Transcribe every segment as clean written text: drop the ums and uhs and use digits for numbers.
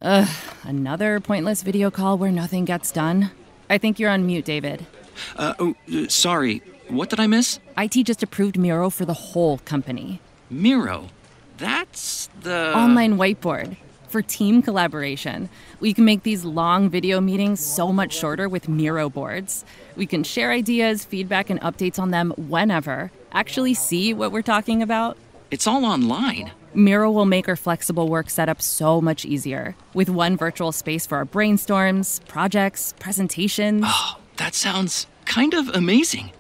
Ugh, another pointless video call where nothing gets done. I think you're on mute, David. Sorry. What did I miss? IT just approved Miro for the whole company. Miro? That's the... Online whiteboard. For team collaboration. We can make these long video meetings so much shorter with Miro boards. We can share ideas, feedback, and updates on them whenever. Actually see what we're talking about. It's all online. Miro will make our flexible work setup so much easier. With one virtual space for our brainstorms, projects, presentations. Oh, that sounds kind of amazing.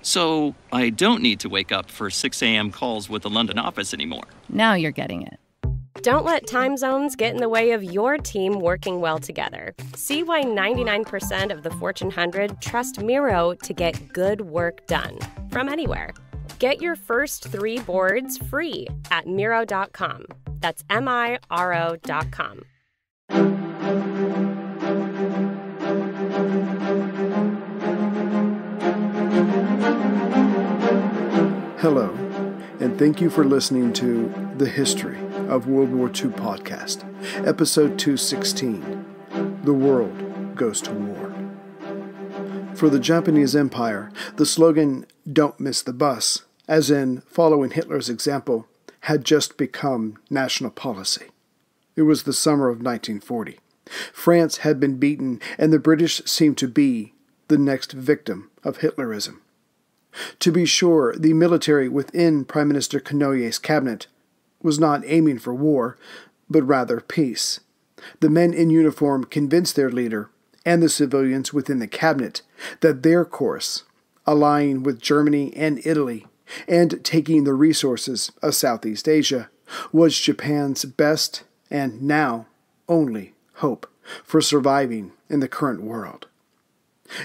So I don't need to wake up for 6 a.m. calls with the London office anymore. Now you're getting it. Don't let time zones get in the way of your team working well together. See why 99% of the Fortune 100 trust Miro to get good work done from anywhere. Get your first 3 boards free at Miro.com. That's MIRO.com. Hello, and thank you for listening to The History of World War II podcast, episode 216, The World Goes to War. For the Japanese Empire, the slogan, "Don't miss the bus," as in following Hitler's example, had just become national policy. It was the summer of 1940. France had been beaten, and the British seemed to be the next victim of Hitlerism. To be sure, the military within Prime Minister Konoye's cabinet was not aiming for war, but rather peace. The men in uniform convinced their leader and the civilians within the cabinet that their course, allying with Germany and Italy and taking the resources of Southeast Asia, was Japan's best and now only hope for surviving in the current world.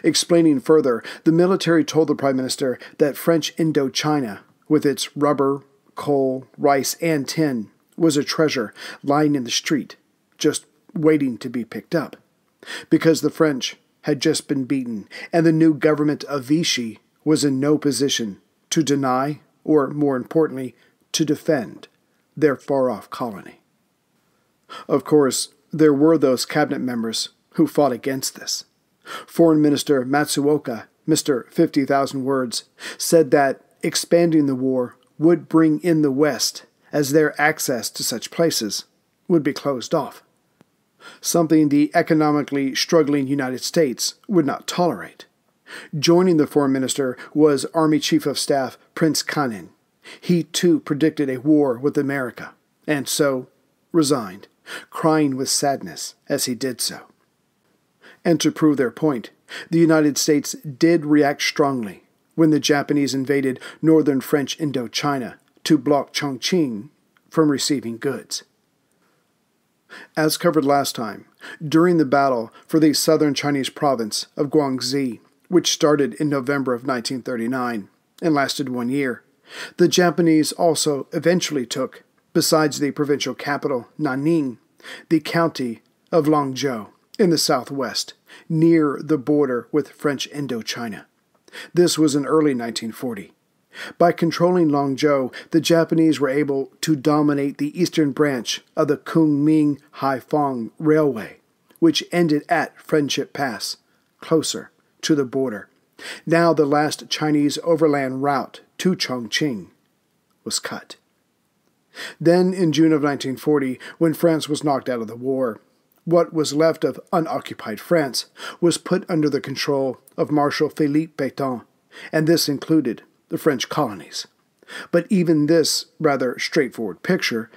Explaining further, the military told the Prime Minister that French Indochina, with its rubber, coal, rice, and tin, was a treasure lying in the street, just waiting to be picked up, because the French had just been beaten, and the new government of Vichy was in no position to deny, or more importantly, to defend their far-off colony. Of course, there were those cabinet members who fought against this. Foreign Minister Matsuoka, Mr. 50,000 Words, said that expanding the war would bring in the West, as their access to such places would be closed off, something the economically struggling United States would not tolerate. Joining the foreign minister was Army Chief of Staff Prince Kanin. He too predicted a war with America, and so resigned, crying with sadness as he did so. And to prove their point, the United States did react strongly when the Japanese invaded northern French Indochina to block Chongqing from receiving goods. As covered last time, during the battle for the southern Chinese province of Guangxi, which started in November of 1939 and lasted 1 year, the Japanese also eventually took, besides the provincial capital, Nanning, the county of Langzhou in the southwest, near the border with French Indochina. This was in early 1940. By controlling Langzhou, the Japanese were able to dominate the eastern branch of the Kunming-Haiphong Railway, which ended at Friendship Pass, closer to the border. Now the last Chinese overland route to Chongqing was cut. Then, in June of 1940, when France was knocked out of the war, what was left of unoccupied France was put under the control of Marshal Philippe Pétain, and this included the French colonies. But even this rather straightforward picture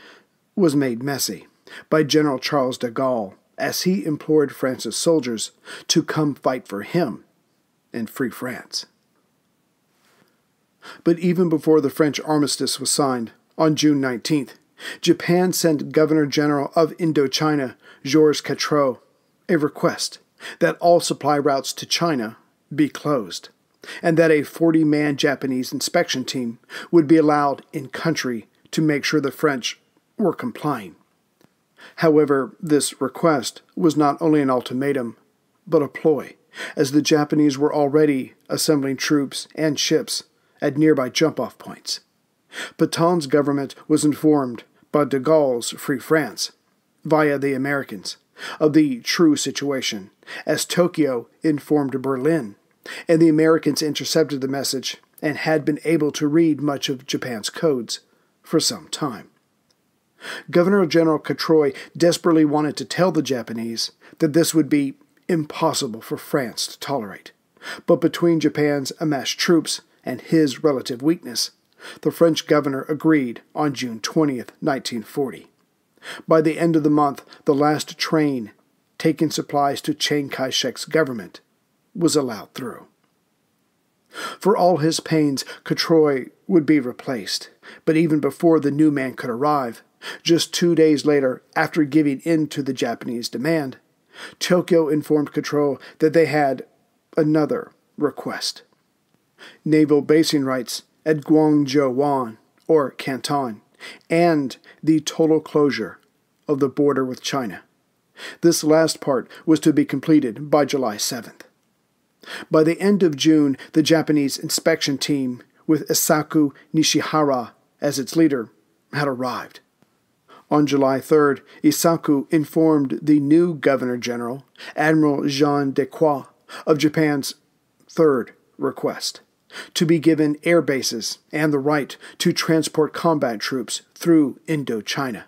was made messy by General Charles de Gaulle as he implored France's soldiers to come fight for him and free France. But even before the French armistice was signed on June 19th, Japan sent Governor-General of Indochina, Georges Queteau, a request that all supply routes to China be closed, and that a 40-man Japanese inspection team would be allowed in country to make sure the French were complying. However, this request was not only an ultimatum, but a ploy, as the Japanese were already assembling troops and ships at nearby jump-off points. Pétain's government was informed by de Gaulle's Free France, via the Americans, of the true situation, as Tokyo informed Berlin, and the Americans intercepted the message and had been able to read much of Japan's codes for some time. Governor-General Quetroy desperately wanted to tell the Japanese that this would be impossible for France to tolerate, but between Japan's amassed troops and his relative weakness, the French governor agreed on June 20th, 1940. By the end of the month, the last train taking supplies to Chiang Kai-shek's government was allowed through. For all his pains, Quetroy would be replaced, but even before the new man could arrive, just 2 days later, after giving in to the Japanese demand, Tokyo informed Quetroy that they had another request: naval basing rights at Guangzhou-Wan, or Canton, and the total closure of the border with China. This last part was to be completed by July 7th. By the end of June, the Japanese inspection team, with Isaku Nishihara as its leader, had arrived. On July 3rd, Isaku informed the new Governor-General, Admiral Jean Dequoy, of Japan's third request, to be given air bases and the right to transport combat troops through Indochina.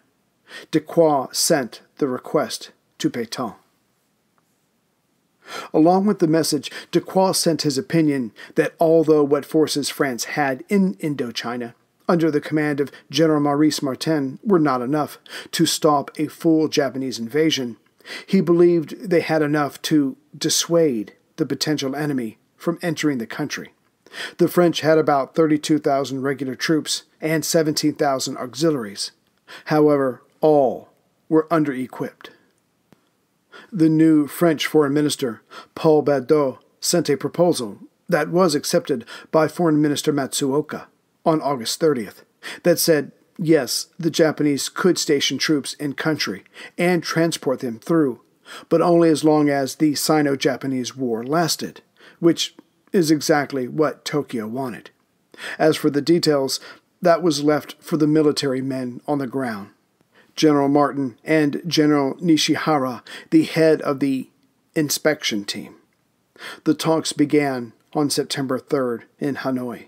Dequoy sent the request to Pétain. Along with the message, Dequoy sent his opinion that although what forces France had in Indochina, under the command of General Maurice Martin, were not enough to stop a full Japanese invasion, he believed they had enough to dissuade the potential enemy from entering the country. The French had about 32,000 regular troops and 17,000 auxiliaries. However, all were under-equipped. The new French Foreign Minister, Paul Badeau, sent a proposal that was accepted by Foreign Minister Matsuoka on August 30th that said, yes, the Japanese could station troops in country and transport them through, but only as long as the Sino-Japanese War lasted, which is exactly what Tokyo wanted. As for the details, that was left for the military men on the ground. General Martin and General Nishihara, the head of the inspection team. The talks began on September 3rd in Hanoi.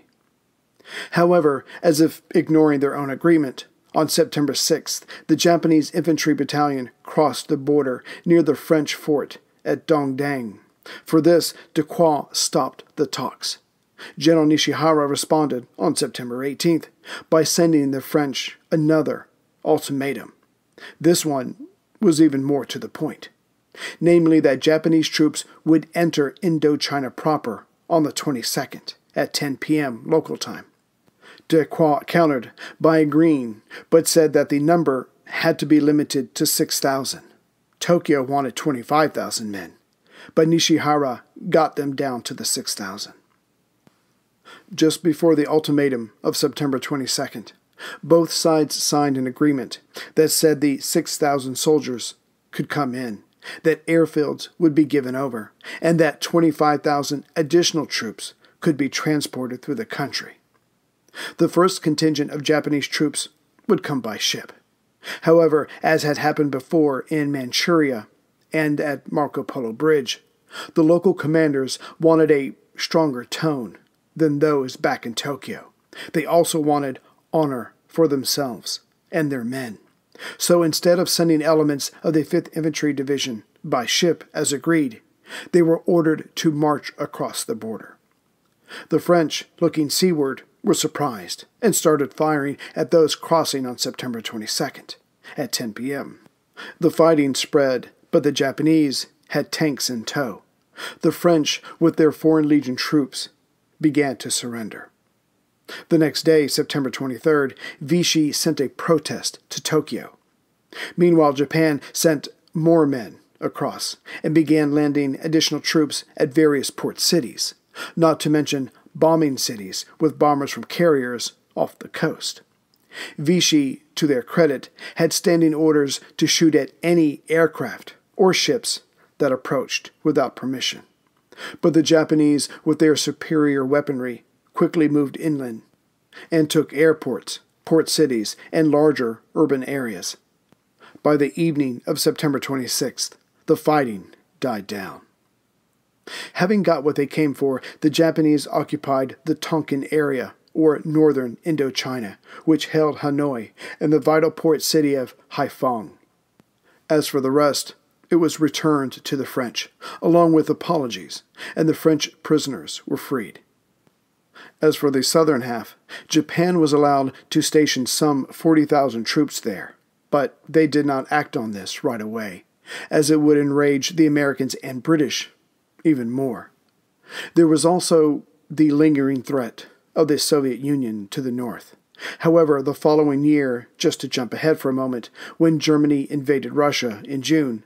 However, as if ignoring their own agreement, on September 6th, the Japanese infantry battalion crossed the border near the French fort at Dongdang. For this, Dequoy stopped the talks. General Nishihara responded on September 18th by sending the French another ultimatum. This one was even more to the point, namely that Japanese troops would enter Indochina proper on the 22nd at 10 p.m. local time. Dequoy countered by agreeing, but said that the number had to be limited to 6,000. Tokyo wanted 25,000 men, but Nishihara got them down to the 6,000. Just before the ultimatum of September 22nd, both sides signed an agreement that said the 6,000 soldiers could come in, that airfields would be given over, and that 25,000 additional troops could be transported through the country. The first contingent of Japanese troops would come by ship. However, as had happened before in Manchuria and at Marco Polo Bridge, the local commanders wanted a stronger tone than those back in Tokyo. They also wanted honor for themselves and their men. So instead of sending elements of the 5th Infantry Division by ship as agreed, they were ordered to march across the border. The French, looking seaward, were surprised and started firing at those crossing on September 22nd at 10 p.m. The fighting spread, but the Japanese had tanks in tow. The French, with their Foreign Legion troops, began to surrender. The next day, September 23rd, Vichy sent a protest to Tokyo. Meanwhile, Japan sent more men across and began landing additional troops at various port cities, not to mention bombing cities with bombers from carriers off the coast. Vichy, to their credit, had standing orders to shoot at any aircraft or ships that approached without permission. But the Japanese, with their superior weaponry, quickly moved inland and took airports, port cities, and larger urban areas. By the evening of September 26th, the fighting died down. Having got what they came for, the Japanese occupied the Tonkin area, or northern Indochina, which held Hanoi and the vital port city of Haiphong. As for the rest, it was returned to the French, along with apologies, and the French prisoners were freed. As for the southern half, Japan was allowed to station some 40,000 troops there, but they did not act on this right away, as it would enrage the Americans and British even more. There was also the lingering threat of the Soviet Union to the north. However, the following year, just to jump ahead for a moment, when Germany invaded Russia in June,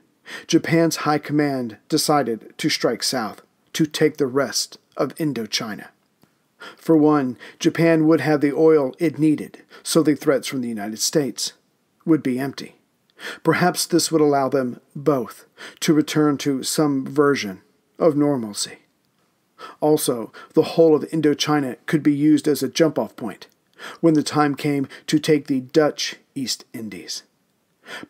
Japan's high command decided to strike south to take the rest of Indochina. For one, Japan would have the oil it needed, so the threats from the United States would be empty. Perhaps this would allow them both to return to some version of normalcy. Also, the whole of Indochina could be used as a jump-off point when the time came to take the Dutch East Indies.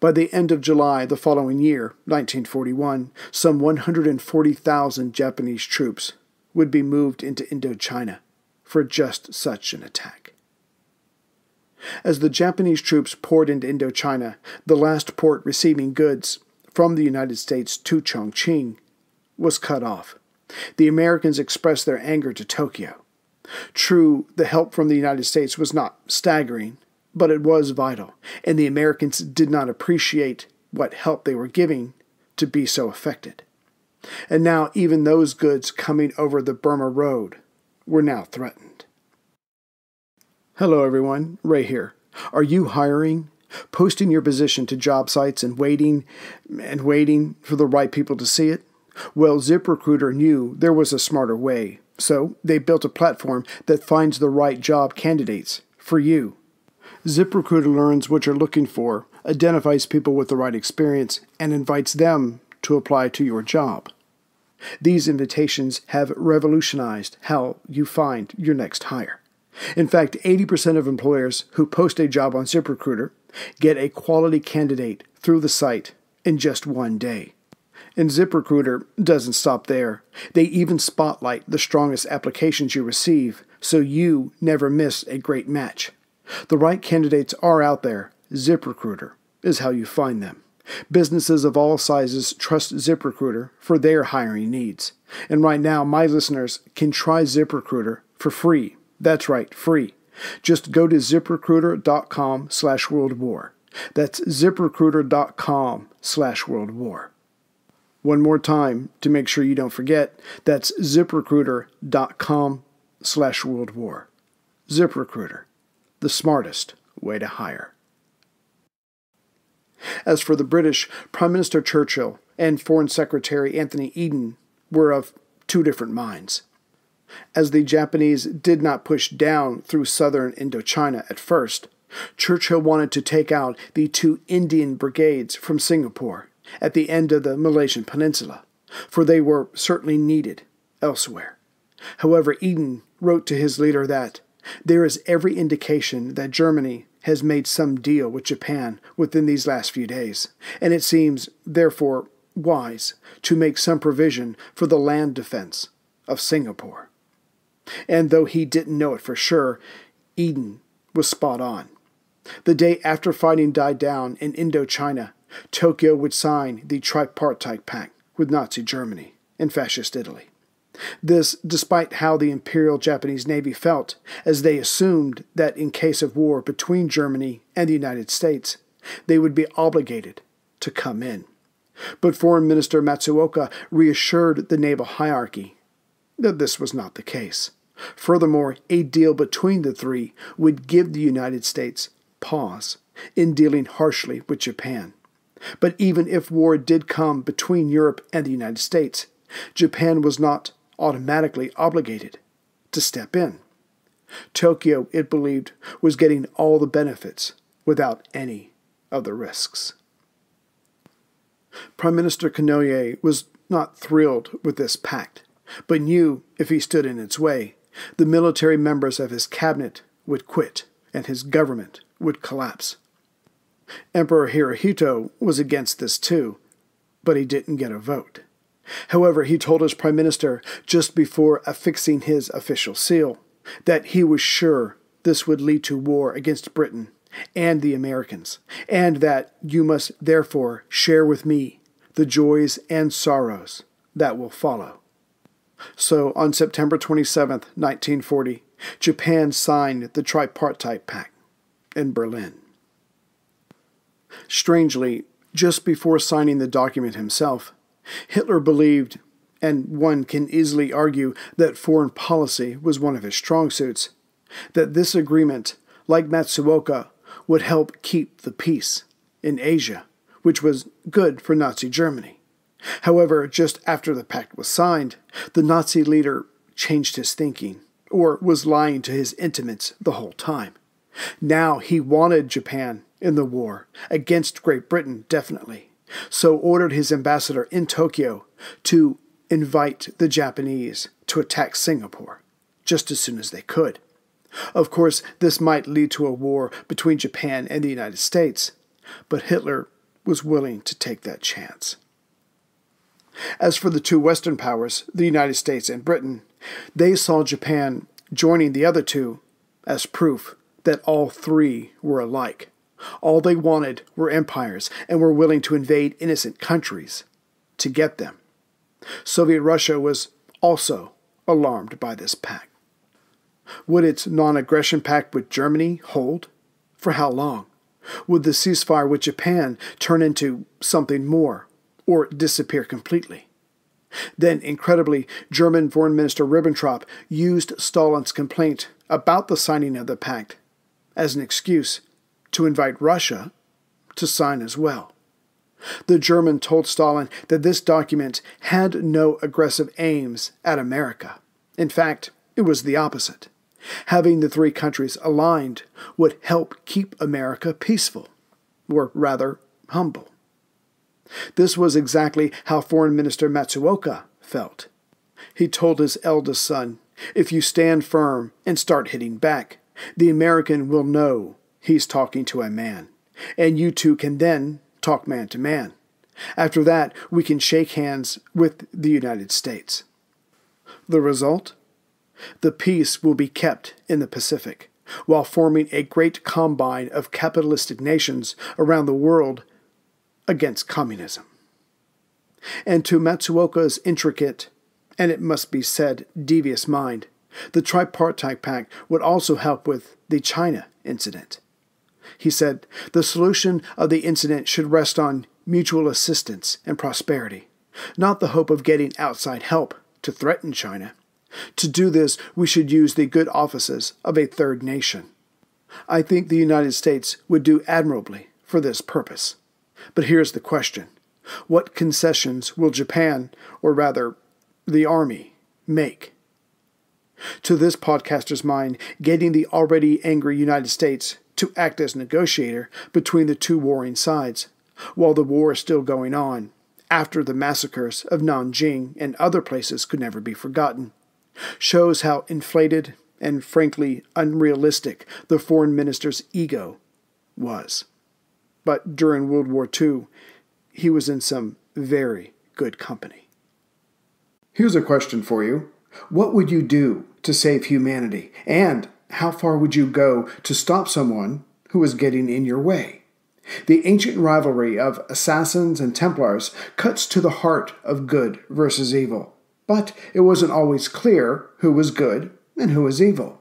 By the end of July the following year, 1941, some 140,000 Japanese troops would be moved into Indochina for just such an attack. As the Japanese troops poured into Indochina, the last port receiving goods from the United States to Chongqing was cut off. The Americans expressed their anger to Tokyo. True, the help from the United States was not staggering, but it was vital, and the Americans did not appreciate what help they were giving to be so affected. And now even those goods coming over the Burma Road were now threatened. Hello everyone, Ray here. Are you hiring? Posting your position to job sites and waiting for the right people to see it? Well, ZipRecruiter knew there was a smarter way, so they built a platform that finds the right job candidates for you. ZipRecruiter learns what you're looking for, identifies people with the right experience, and invites them to apply to your job. These invitations have revolutionized how you find your next hire. In fact, 80% of employers who post a job on ZipRecruiter get a quality candidate through the site in just one day. And ZipRecruiter doesn't stop there. They even spotlight the strongest applications you receive, so you never miss a great match. The right candidates are out there. ZipRecruiter is how you find them. Businesses of all sizes trust ZipRecruiter for their hiring needs. And right now, my listeners can try ZipRecruiter for free. That's right, free. Just go to ZipRecruiter.com/worldwar. That's ZipRecruiter.com/worldwar. One more time to make sure you don't forget, that's ZipRecruiter.com/worldwar. ZipRecruiter, the smartest way to hire. As for the British, Prime Minister Churchill and Foreign Secretary Anthony Eden were of two different minds. As the Japanese did not push down through southern Indochina at first, Churchill wanted to take out the 2 Indian brigades from Singapore at the end of the Malaysian Peninsula, for they were certainly needed elsewhere. However, Eden wrote to his leader that there is every indication that Germany has made some deal with Japan within these last few days, and it seems, therefore, wise to make some provision for the land defense of Singapore. And though he didn't know it for sure, Eden was spot on. The day after fighting died down in Indochina, Tokyo would sign the Tripartite Pact with Nazi Germany and Fascist Italy. This despite how the Imperial Japanese Navy felt, as they assumed that in case of war between Germany and the United States, they would be obligated to come in. But Foreign Minister Matsuoka reassured the naval hierarchy that this was not the case. Furthermore, a deal between the three would give the United States pause in dealing harshly with Japan. But even if war did come between Europe and the United States, Japan was not automatically obligated to step in. Tokyo, it believed, was getting all the benefits without any of the risks. Prime Minister Konoye was not thrilled with this pact, but knew if he stood in its way, the military members of his cabinet would quit and his government would collapse. Emperor Hirohito was against this too, but he didn't get a vote. However, he told his prime minister just before affixing his official seal that he was sure this would lead to war against Britain and the Americans, and that you must therefore share with me the joys and sorrows that will follow. So on September 27, 1940, Japan signed the Tripartite Pact in Berlin. Strangely, just before signing the document himself, Hitler believed, and one can easily argue that foreign policy was one of his strong suits, that this agreement, like Matsuoka, would help keep the peace in Asia, which was good for Nazi Germany. However, just after the pact was signed, the Nazi leader changed his thinking, or was lying to his intimates the whole time. Now he wanted Japan in the war, against Great Britain definitely, so ordered his ambassador in Tokyo to invite the Japanese to attack Singapore, just as soon as they could. Of course, this might lead to a war between Japan and the United States, but Hitler was willing to take that chance. As for the two Western powers, the United States and Britain, they saw Japan joining the other two as proof that all three were alike. All they wanted were empires and were willing to invade innocent countries to get them. Soviet Russia was also alarmed by this pact. Would its non-aggression pact with Germany hold? For how long? Would the ceasefire with Japan turn into something more, or disappear completely? Then, incredibly, German Foreign Minister Ribbentrop used Stalin's complaint about the signing of the pact as an excuse to invite Russia to sign as well. The German told Stalin that this document had no aggressive aims at America. In fact, it was the opposite. Having the three countries aligned would help keep America peaceful, or rather, humble. This was exactly how Foreign Minister Matsuoka felt. He told his eldest son, "If you stand firm and start hitting back, the American will know he's talking to a man, and you two can then talk man to man. After that, we can shake hands with the United States." The result? The peace will be kept in the Pacific, while forming a great combine of capitalistic nations around the world against communism. And to Matsuoka's intricate, and it must be said, devious mind, the Tripartite Pact would also help with the China incident. He said, the solution of the incident should rest on mutual assistance and prosperity, not the hope of getting outside help to threaten China. To do this, we should use the good offices of a third nation. I think the United States would do admirably for this purpose. But here's the question. What concessions will Japan, or rather, the Army, make? To this podcaster's mind, getting the already angry United States to act as negotiator between the two warring sides, while the war is still going on, after the massacres of Nanjing and other places could never be forgotten, shows how inflated and frankly unrealistic the foreign minister's ego was. But during World War II, he was in some very good company. Here's a question for you. What would you do to save humanity? And how far would you go to stop someone who is getting in your way? The ancient rivalry of assassins and Templars cuts to the heart of good versus evil. But it wasn't always clear who was good and who was evil.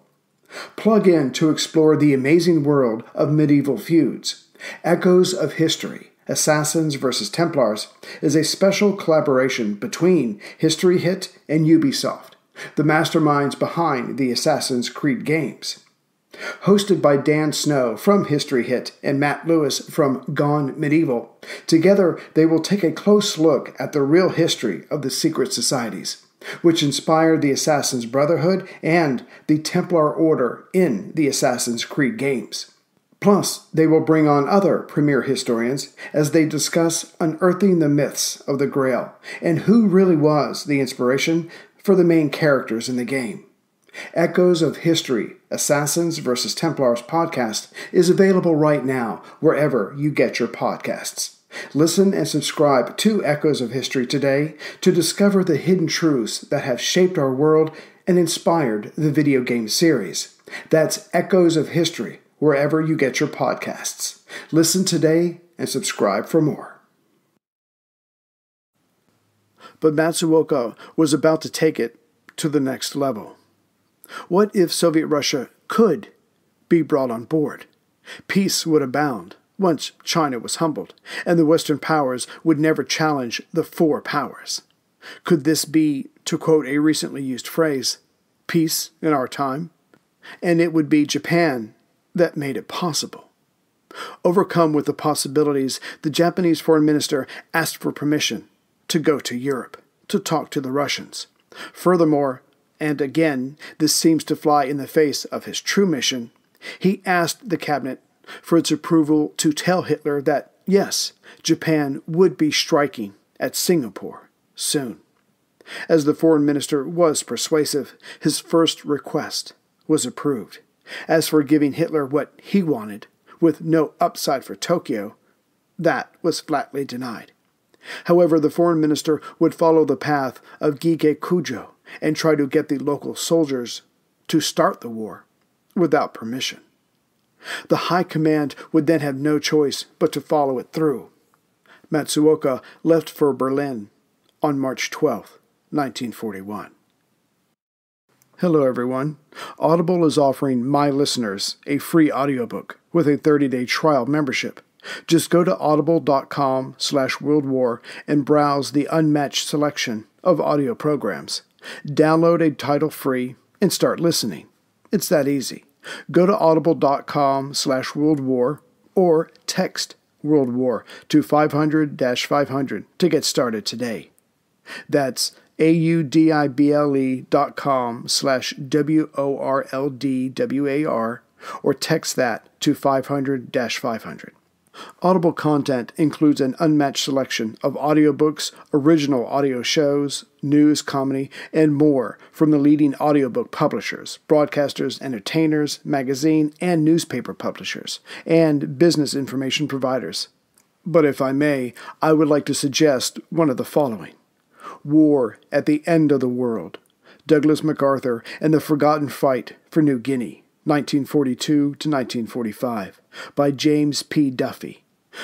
Plug in to explore the amazing world of medieval feuds. Echoes of History, Assassins vs. Templars, is a special collaboration between History Hit and Ubisoft, the masterminds behind the Assassin's Creed games. Hosted by Dan Snow from History Hit and Matt Lewis from Gone Medieval, together they will take a close look at the real history of the secret societies, which inspired the Assassin's Brotherhood and the Templar Order in the Assassin's Creed games. Plus, they will bring on other premier historians as they discuss unearthing the myths of the Grail and who really was the inspiration for the main characters in the game. Echoes of History, Assassins vs. Templars podcast is available right now wherever you get your podcasts. Listen and subscribe to Echoes of History today to discover the hidden truths that have shaped our world and inspired the video game series. That's Echoes of History wherever you get your podcasts. Listen today and subscribe for more. But Matsuoka was about to take it to the next level. What if Soviet Russia could be brought on board? Peace would abound once China was humbled, and the Western powers would never challenge the four powers. Could this be, to quote a recently used phrase, peace in our time? And it would be Japan that made it possible. Overcome with the possibilities, the Japanese foreign minister asked for permission to go to Europe to talk to the Russians. Furthermore, and again, this seems to fly in the face of his true mission, he asked the cabinet for its approval to tell Hitler that, yes, Japan would be striking at Singapore soon. As the foreign minister was persuasive, his first request was approved. As for giving Hitler what he wanted, with no upside for Tokyo, that was flatly denied. However, the foreign minister would follow the path of Gige Kujo and try to get the local soldiers to start the war without permission. The High Command would then have no choice but to follow it through. Matsuoka left for Berlin on March 12, 1941. Hello everyone. Audible is offering my listeners a free audiobook with a 30-day trial membership. Just go to audible.com/worldwar and browse the unmatched selection of audio programs. Download a title free and start listening. It's that easy. Go to audible.com/worldwar or text World War to 500-500 to get started today. That's audible.com/WORLDWAR or text that to 500-500. Audible content includes an unmatched selection of audiobooks, original audio shows, news, comedy, and more from the leading audiobook publishers, broadcasters, entertainers, magazine, and newspaper publishers, and business information providers. But if I may, I would like to suggest one of the following. War at the End of the World, Douglas MacArthur and the Forgotten Fight for New Guinea, 1942 to 1945, by James P. Duffy.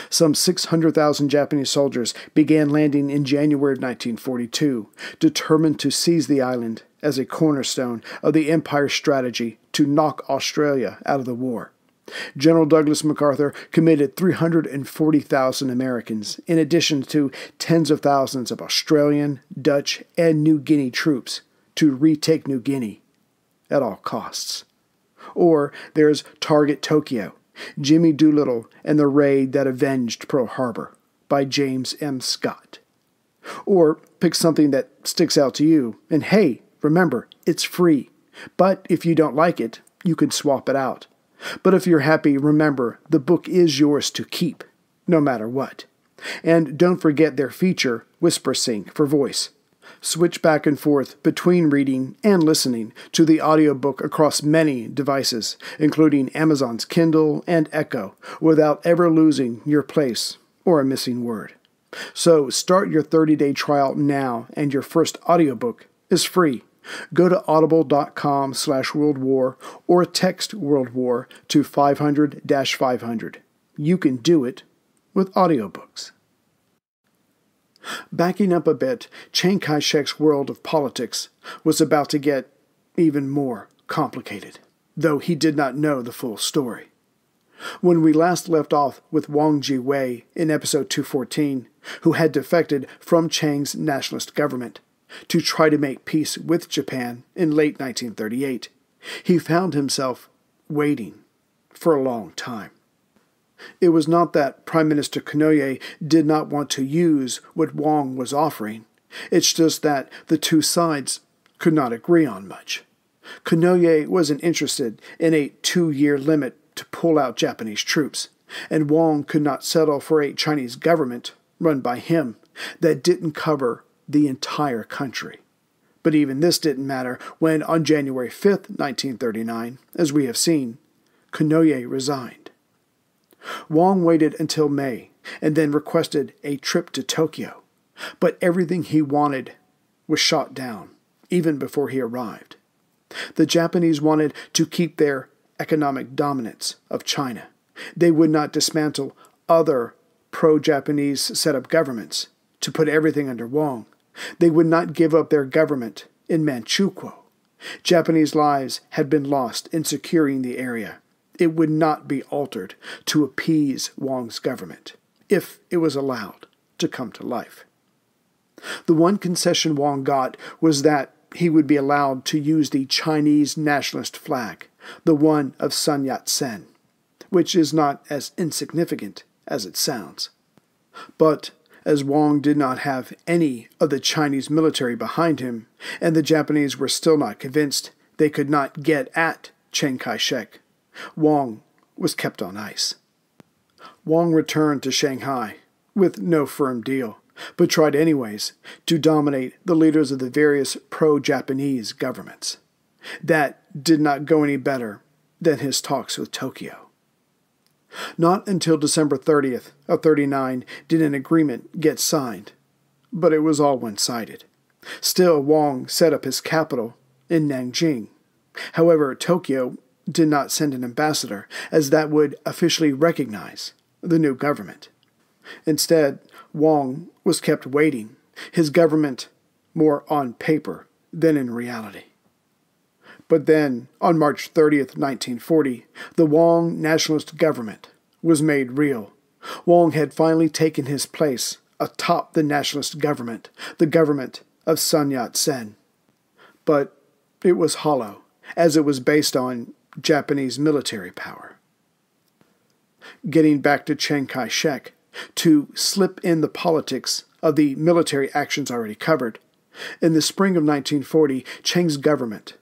Some 600,000 Japanese soldiers began landing in January of 1942, determined to seize the island as a cornerstone of the Empire's strategy to knock Australia out of the war. General Douglas MacArthur committed 340,000 Americans, in addition to tens of thousands of Australian, Dutch, and New Guinea troops, to retake New Guinea at all costs. Or there's Target Tokyo, Jimmy Doolittle and the Raid That Avenged Pearl Harbor, by James M. Scott. Or pick something that sticks out to you, and hey, remember, it's free. But if you don't like it, you can swap it out. But if you're happy, remember, the book is yours to keep, no matter what. And don't forget their feature, WhisperSync, for voice. Switch back and forth between reading and listening to the audiobook across many devices, including Amazon's Kindle and Echo, without ever losing your place or a missing word. So start your 30-day trial now, and your first audiobook is free. Go to audible.com/worldwar or text World War to 500-500. You can do it with audiobooks. Backing up a bit, Chiang Kai-shek's world of politics was about to get even more complicated, though he did not know the full story. When we last left off with Wang Ji-wei in episode 214, who had defected from Chiang's nationalist government to try to make peace with Japan in late 1938, he found himself waiting for a long time. It was not that Prime Minister Konoye did not want to use what Wang was offering. It's just that the two sides could not agree on much. Konoye wasn't interested in a 2-year limit to pull out Japanese troops, and Wang could not settle for a Chinese government, run by him, that didn't cover the entire country. But even this didn't matter when, on January 5th, 1939, as we have seen, Konoye resigned. Wang waited until May and then requested a trip to Tokyo, but everything he wanted was shot down, even before he arrived. The Japanese wanted to keep their economic dominance of China. They would not dismantle other pro-Japanese set-up governments to put everything under Wang. They would not give up their government in Manchukuo. Japanese lives had been lost in securing the area. It would not be altered to appease Wang's government, if it was allowed to come to life. The one concession Wang got was that he would be allowed to use the Chinese nationalist flag, the one of Sun Yat-sen, which is not as insignificant as it sounds. But as Wang did not have any of the Chinese military behind him, and the Japanese were still not convinced they could not get at Chiang Kai-shek, Wang was kept on ice. Wang returned to Shanghai with no firm deal, but tried anyways to dominate the leaders of the various pro-Japanese governments. That did not go any better than his talks with Tokyo. Not until December 30th of 39 did an agreement get signed, but it was all one-sided. Still, Wang set up his capital in Nanjing. However, Tokyo did not send an ambassador, as that would officially recognize the new government. Instead, Wang was kept waiting, his government more on paper than in reality. But then, on March 30th, 1940, the Wang nationalist government was made real. Wang had finally taken his place atop the nationalist government, the government of Sun Yat-sen. But it was hollow, as it was based on Japanese military power. Getting back to Chiang Kai-shek, to slip in the politics of the military actions already covered, in the spring of 1940, Chiang's government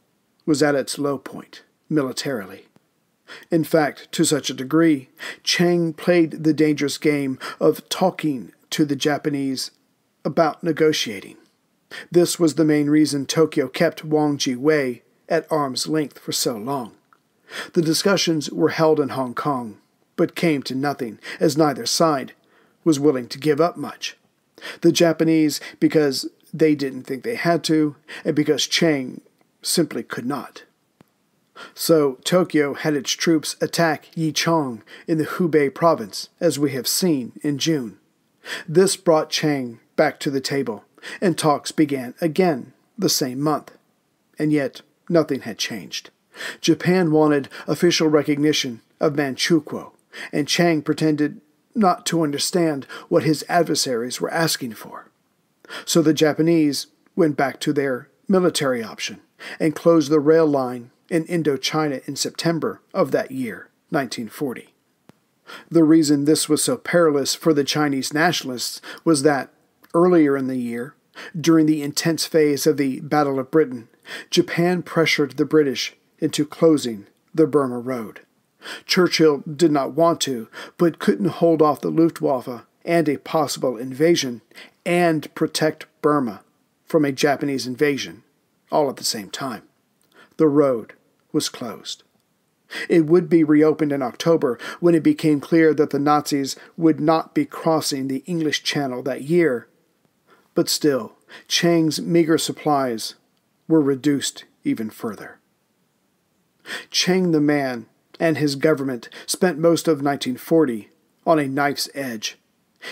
was at its low point, militarily. In fact, to such a degree, Chiang played the dangerous game of talking to the Japanese about negotiating. This was the main reason Tokyo kept Wang Ji-wei at arm's length for so long. The discussions were held in Hong Kong, but came to nothing, as neither side was willing to give up much. The Japanese, because they didn't think they had to, and because Chiang simply could not. So Tokyo had its troops attack Yichang in the Hubei province, as we have seen in June. This brought Chiang back to the table, and talks began again the same month. And yet nothing had changed. Japan wanted official recognition of Manchukuo, and Chiang pretended not to understand what his adversaries were asking for. So the Japanese went back to their military option and closed the rail line in Indochina in September of that year, 1940. The reason this was so perilous for the Chinese nationalists was that, earlier in the year, during the intense phase of the Battle of Britain, Japan pressured the British into closing the Burma Road. Churchill did not want to, but couldn't hold off the Luftwaffe and a possible invasion and protect Burma from a Japanese invasion, all at the same time. The road was closed. It would be reopened in October when it became clear that the Nazis would not be crossing the English Channel that year. But still, Chiang's meager supplies were reduced even further. Chiang the man and his government spent most of 1940 on a knife's edge.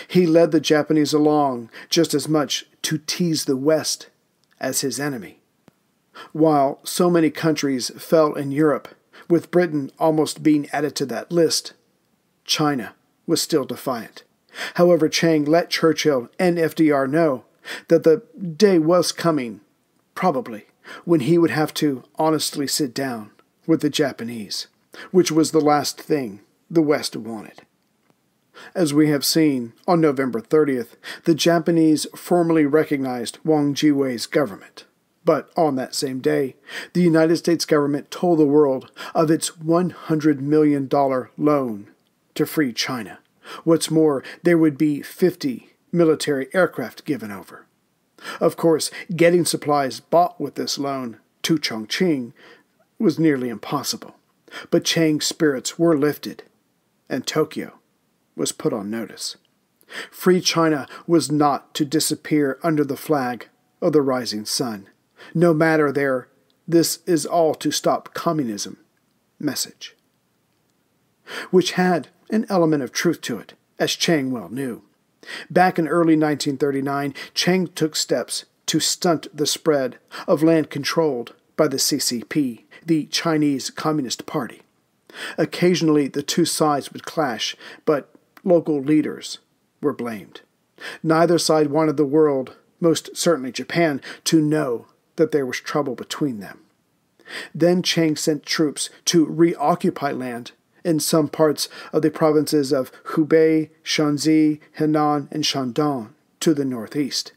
He led the Japanese along just as much to tease the West as his enemy. While so many countries fell in Europe, with Britain almost being added to that list, China was still defiant. However, Chiang let Churchill and FDR know that the day was coming, probably, when he would have to honestly sit down with the Japanese, which was the last thing the West wanted. As we have seen, on November 30th, the Japanese formally recognized Wang Ji-wei's government. But on that same day, the United States government told the world of its $100 million loan to free China. What's more, there would be 50 military aircraft given over. Of course, getting supplies bought with this loan to Chongqing was nearly impossible, but Chiang's spirits were lifted, and Tokyo was put on notice. Free China was not to disappear under the flag of the rising sun, no matter their "this is all to stop communism" message, which had an element of truth to it, as Chiang well knew. Back in early 1939, Chiang took steps to stunt the spread of land controlled by the CCP, the Chinese Communist Party. Occasionally, the two sides would clash, but local leaders were blamed. Neither side wanted the world, most certainly Japan, to know that there was trouble between them. Then Chiang sent troops to reoccupy land in some parts of the provinces of Hubei, Shanxi, Henan, and Shandong to the northeast.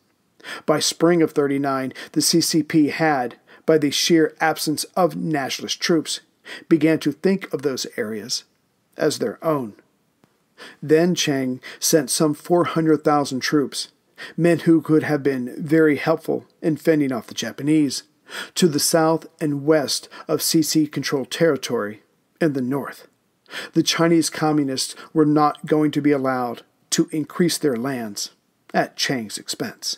By spring of 1939, the CCP had, by the sheer absence of nationalist troops, began to think of those areas as their own. Then Chiang sent some 400,000 troops, men who could have been very helpful in fending off the Japanese, to the south and west of CC-controlled territory in the north. The Chinese Communists were not going to be allowed to increase their lands at Chiang's expense.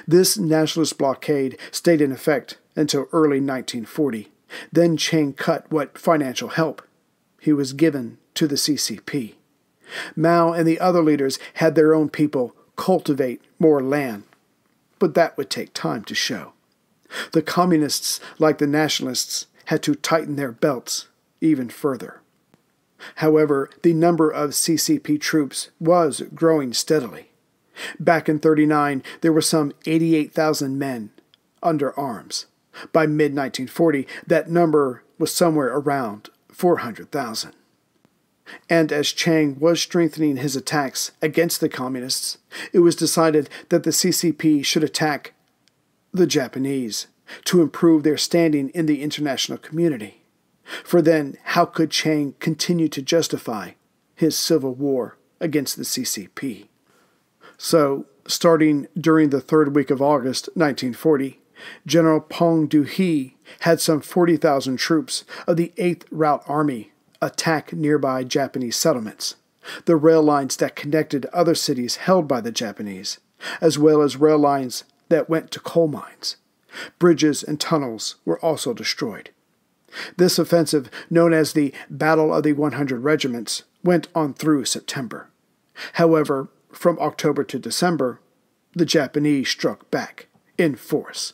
This nationalist blockade stayed in effect until early 1940. Then Chiang cut what financial help he was given to the CCP. Mao and the other leaders had their own people cultivate more land, but that would take time to show. The communists, like the nationalists, had to tighten their belts even further. However, the number of CCP troops was growing steadily. Back in 1939, there were some 88,000 men under arms. By mid-1940, that number was somewhere around 400,000. And as Chiang was strengthening his attacks against the communists, it was decided that the CCP should attack the Japanese to improve their standing in the international community. For then, how could Chiang continue to justify his civil war against the CCP? So, starting during the third week of August 1940, General Peng Du-he had some 40,000 troops of the 8th Route Army attack nearby Japanese settlements, the rail lines that connected other cities held by the Japanese, as well as rail lines that went to coal mines. Bridges and tunnels were also destroyed. This offensive, known as the Battle of the 100 Regiments, went on through September. However, from October to December, the Japanese struck back in force.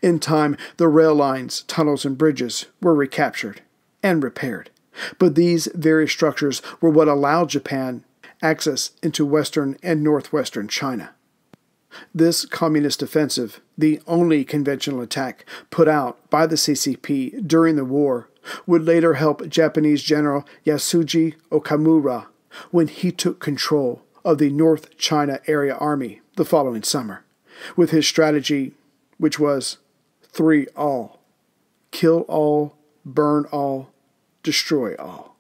In time, the rail lines, tunnels, and bridges were recaptured and repaired. But these various structures were what allowed Japan access into western and northwestern China. This communist offensive, the only conventional attack put out by the CCP during the war, would later help Japanese General Yasuji Okamura when he took control of the North China Area Army the following summer, with his strategy, which was 3 all: kill all, burn all, destroy all.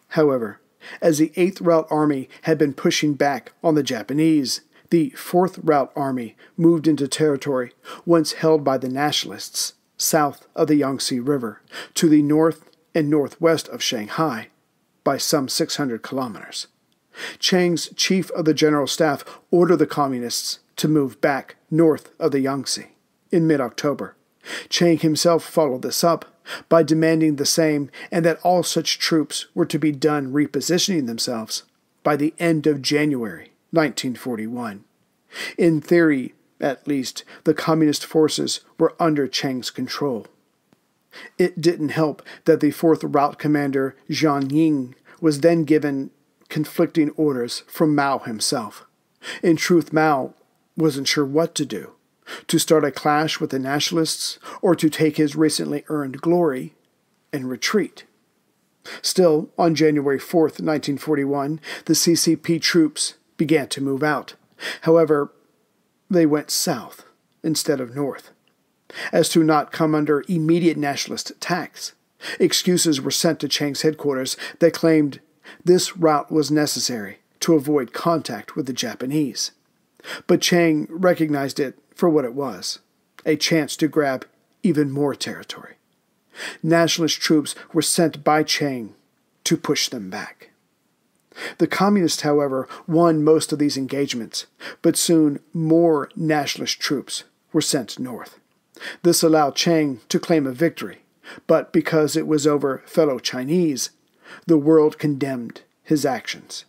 However, as the 8th Route Army had been pushing back on the Japanese, the 4th Route Army moved into territory once held by the nationalists south of the Yangtze River to the north and northwest of Shanghai by some 600 kilometers. Chiang's chief of the general staff ordered the communists to move back north of the Yangtze in mid-October. Chiang himself followed this up by demanding the same, and that all such troops were to be done repositioning themselves by the end of January 1941. In theory, at least, the communist forces were under Chiang's control. It didn't help that the 4th Route Commander Jiang Ying was then given conflicting orders from Mao himself. In truth, Mao wasn't sure what to do: to start a clash with the nationalists, or to take his recently earned glory and retreat. Still, on January 4th, 1941, the CCP troops began to move out. However, they went south instead of north, as to not come under immediate nationalist attacks. Excuses were sent to Chiang's headquarters that claimed this route was necessary to avoid contact with the Japanese. But Chiang recognized it for what it was, a chance to grab even more territory. Nationalist troops were sent by Chiang to push them back. The Communists, however, won most of these engagements, but soon more nationalist troops were sent north. This allowed Chiang to claim a victory, but because it was over fellow Chinese, the world condemned his actions.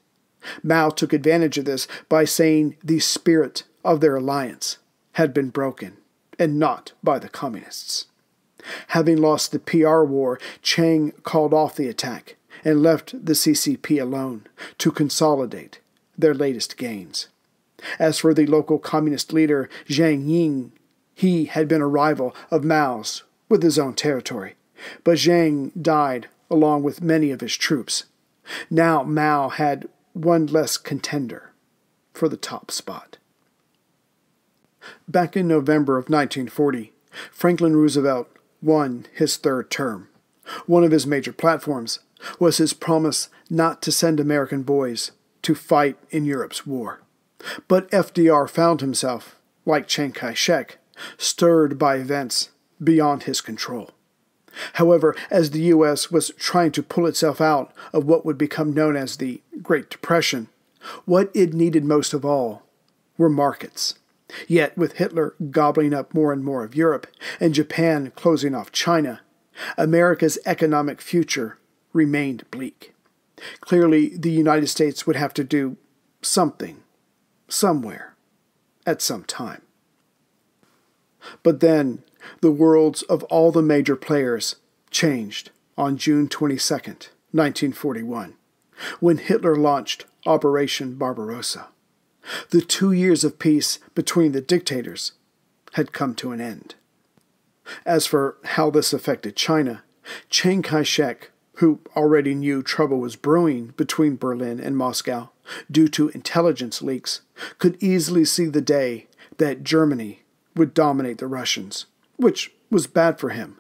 Mao took advantage of this by saying the spirit of their alliance had been broken, and not by the Communists. Having lost the PR war, Chiang called off the attack and left the CCP alone to consolidate their latest gains. As for the local communist leader Jiang Ying, he had been a rival of Mao's with his own territory, but Jiang died along with many of his troops. Now Mao had one less contender for the top spot. Back in November of 1940, Franklin Roosevelt won his third term. One of his major platforms was his promise not to send American boys to fight in Europe's war. But FDR found himself, like Chiang Kai-shek, stirred by events beyond his control. However, as the U.S. was trying to pull itself out of what would become known as the Great Depression, what it needed most of all were markets. Yet, with Hitler gobbling up more and more of Europe and Japan closing off China, America's economic future remained bleak. Clearly, the United States would have to do something, somewhere, at some time. But then, the worlds of all the major players changed on June 22, 1941, when Hitler launched Operation Barbarossa. The 2 years of peace between the dictators had come to an end. As for how this affected China, Chiang Kai-shek, who already knew trouble was brewing between Berlin and Moscow due to intelligence leaks, could easily see the day that Germany would dominate the Russians, which was bad for him.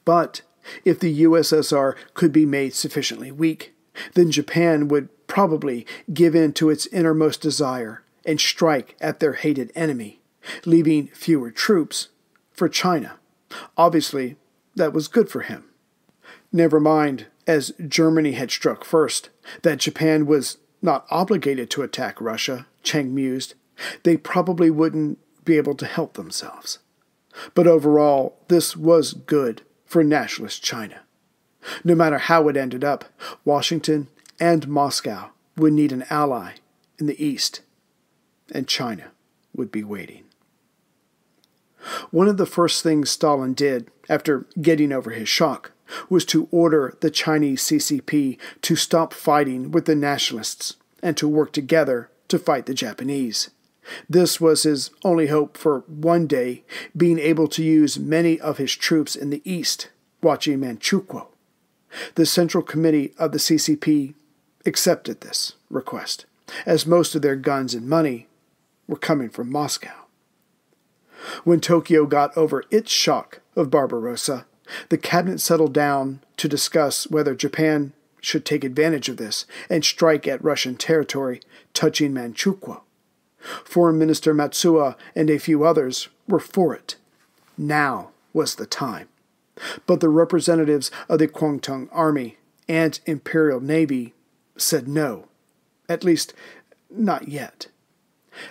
But if the USSR could be made sufficiently weak, then Japan would probably give in to its innermost desire and strike at their hated enemy, leaving fewer troops for China. Obviously, that was good for him. Never mind, as Germany had struck first, that Japan was not obligated to attack Russia, Chiang mused. They probably wouldn't be able to help themselves. But overall, this was good for nationalist China. No matter how it ended up, Washington and Moscow would need an ally in the East, and China would be waiting. One of the first things Stalin did after getting over his shock was to order the Chinese CCP to stop fighting with the nationalists and to work together to fight the Japanese. This was his only hope for one day being able to use many of his troops in the East, watching Manchukuo. The Central Committee of the CCP accepted this request, as most of their guns and money were coming from Moscow. When Tokyo got over its shock of Barbarossa, the cabinet settled down to discuss whether Japan should take advantage of this and strike at Russian territory touching Manchukuo. Foreign Minister Matsuo and a few others were for it. Now was the time. But the representatives of the Kwangtung Army and Imperial Navy said no, at least not yet.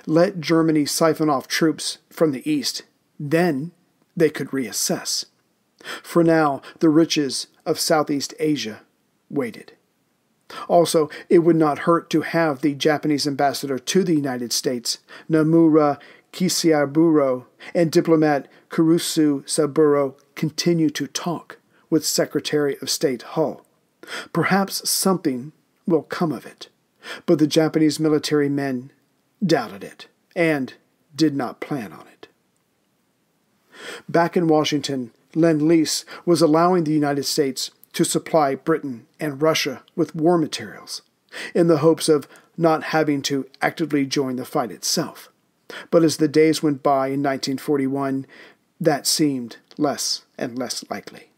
Let Germany siphon off troops from the East, then they could reassess. For now, the riches of Southeast Asia waited. Also, it would not hurt to have the Japanese ambassador to the United States, Nomura Kisaburo, and diplomat Kurusu Saburo continue to talk with Secretary of State Hull. Perhaps something will come of it, but the Japanese military men doubted it and did not plan on it. Back in Washington, Lend-Lease was allowing the United States to supply Britain and Russia with war materials, in the hopes of not having to actively join the fight itself. But as the days went by in 1941, that seemed less and less likely.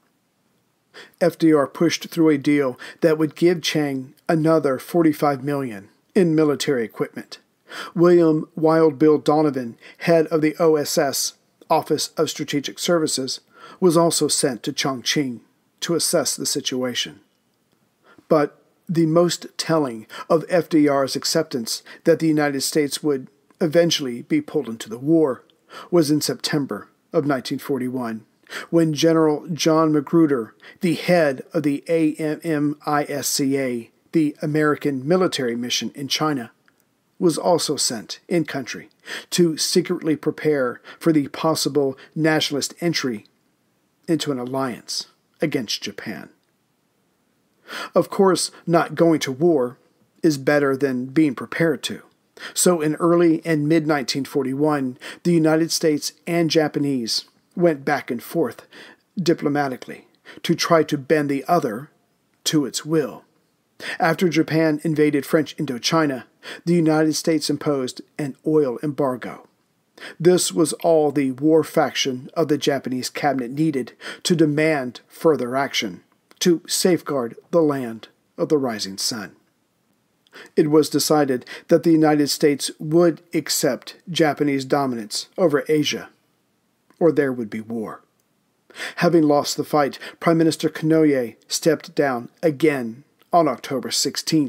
FDR pushed through a deal that would give Chiang another $45 million in military equipment, William Wild Bill Donovan, head of the OSS, Office of Strategic Services, was also sent to Chongqing to assess the situation. But the most telling of FDR's acceptance that the United States would eventually be pulled into the war was in September of 1941, when General John Magruder, the head of the AMMISCA, the American military mission in China, was also sent in-country to secretly prepare for the possible nationalist entry into an alliance against Japan. Of course, not going to war is better than being prepared to. So in early and mid-1941, the United States and Japanese went back and forth diplomatically to try to bend the other to its will. After Japan invaded French Indochina, the United States imposed an oil embargo. This was all the war faction of the Japanese cabinet needed to demand further action to safeguard the land of the rising sun. It was decided that the United States would accept Japanese dominance over Asia, or there would be war. Having lost the fight, Prime Minister Konoye stepped down again on October 16,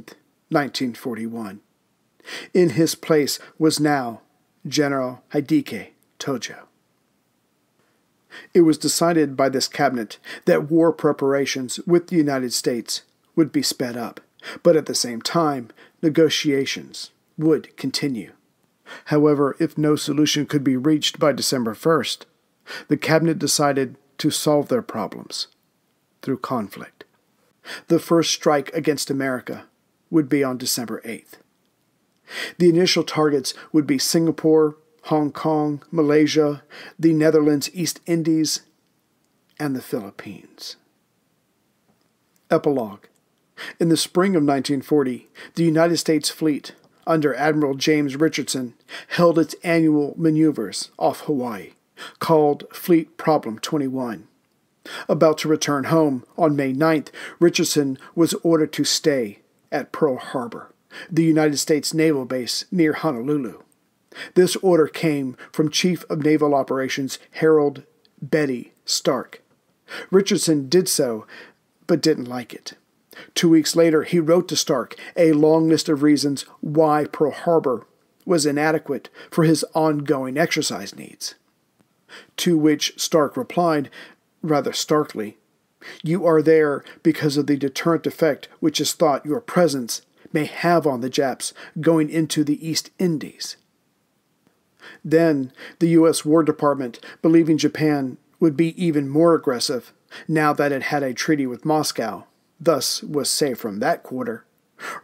1941. In his place was now General Hideki Tojo. It was decided by this cabinet that war preparations with the United States would be sped up, but at the same time, negotiations would continue. However, if no solution could be reached by December 1st, the cabinet decided to solve their problems through conflict. The first strike against America would be on December 8th. The initial targets would be Singapore, Hong Kong, Malaysia, the Netherlands, East Indies, and the Philippines. Epilogue. In the spring of 1940, the United States fleet, under Admiral James Richardson, held its annual maneuvers off Hawaii, called Fleet Problem 21. About to return home on May 9th, Richardson was ordered to stay at Pearl Harbor, the United States naval base near Honolulu. This order came from Chief of Naval Operations Harold Betty Stark. Richardson did so, but didn't like it. 2 weeks later, he wrote to Stark a long list of reasons why Pearl Harbor was inadequate for his ongoing exercise needs. To which Stark replied, rather starkly, "You are there because of the deterrent effect which is thought your presence may have on the Japs going into the East Indies." Then, the U.S. War Department, believing Japan would be even more aggressive now that it had a treaty with Moscow, thus was safe from that quarter,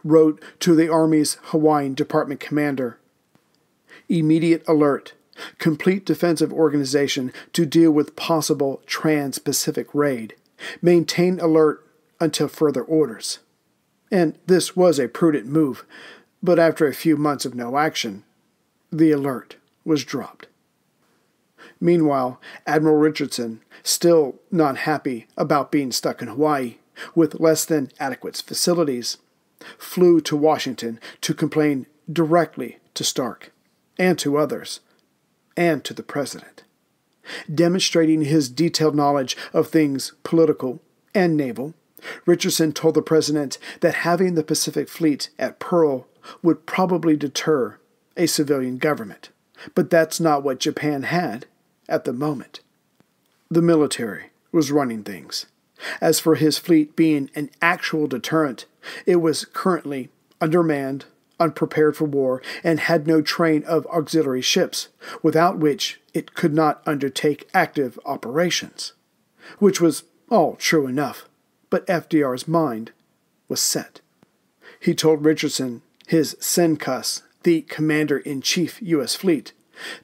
wrote to the Army's Hawaiian Department commander, "Immediate alert. Complete defensive organization to deal with possible trans-Pacific raid. Maintain alert until further orders." And this was a prudent move, but after a few months of no action, the alert was dropped. Meanwhile, Admiral Richardson, still not happy about being stuck in Hawaii with less than adequate facilities, flew to Washington to complain directly to Stark and to others, and to the President. Demonstrating his detailed knowledge of things political and naval, Richardson told the President that having the Pacific Fleet at Pearl would probably deter a civilian government, but that's not what Japan had at the moment. The military was running things. As for his fleet being an actual deterrent, it was currently undermanned, unprepared for war, and had no train of auxiliary ships, without which it could not undertake active operations. Which was all true enough, but FDR's mind was set. He told Richardson, his Senkus, the Commander-in-Chief U.S. Fleet,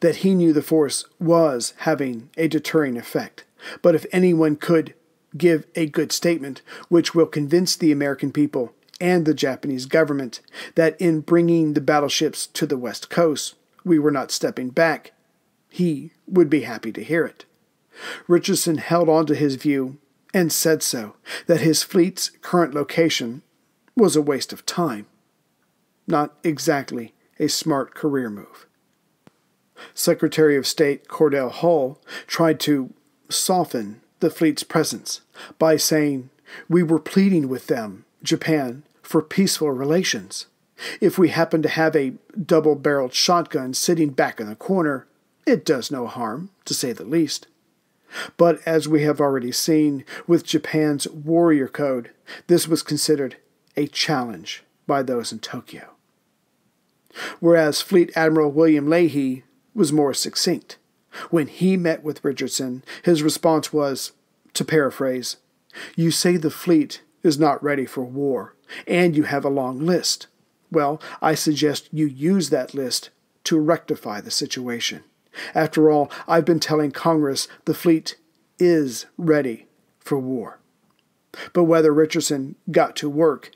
that he knew the force was having a deterring effect, but if anyone could give a good statement which will convince the American people and the Japanese government that in bringing the battleships to the West Coast, we were not stepping back, he would be happy to hear it. Richardson held on to his view and said so, that his fleet's current location was a waste of time. Not exactly a smart career move. Secretary of State Cordell Hull tried to soften the fleet's presence by saying, "We were pleading with them, Japan, for peaceful relations. If we happen to have a double-barreled shotgun sitting back in the corner, it does no harm, to say the least." But as we have already seen with Japan's warrior code, this was considered a challenge by those in Tokyo. Whereas Fleet Admiral William Leahy was more succinct. When he met with Richardson, his response was, to paraphrase, "You say the fleet is not ready for war, and you have a long list. Well, I suggest you use that list to rectify the situation. After all, I've been telling Congress the fleet is ready for war." But whether Richardson got to work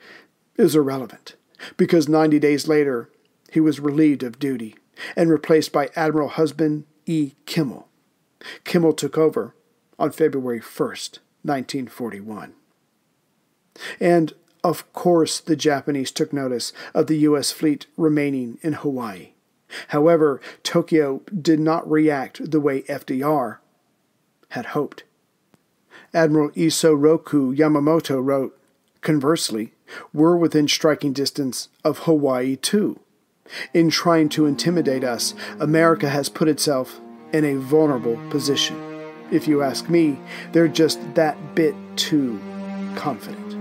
is irrelevant, because 90 days later, he was relieved of duty and replaced by Admiral Husband E. Kimmel. Kimmel took over on February 1st, 1941. And, of course, the Japanese took notice of the U.S. fleet remaining in Hawaii. However, Tokyo did not react the way FDR had hoped. Admiral Isoroku Yamamoto wrote, "Conversely, we're within striking distance of Hawaii too. In trying to intimidate us, America has put itself in a vulnerable position. If you ask me, they're just that bit too confident."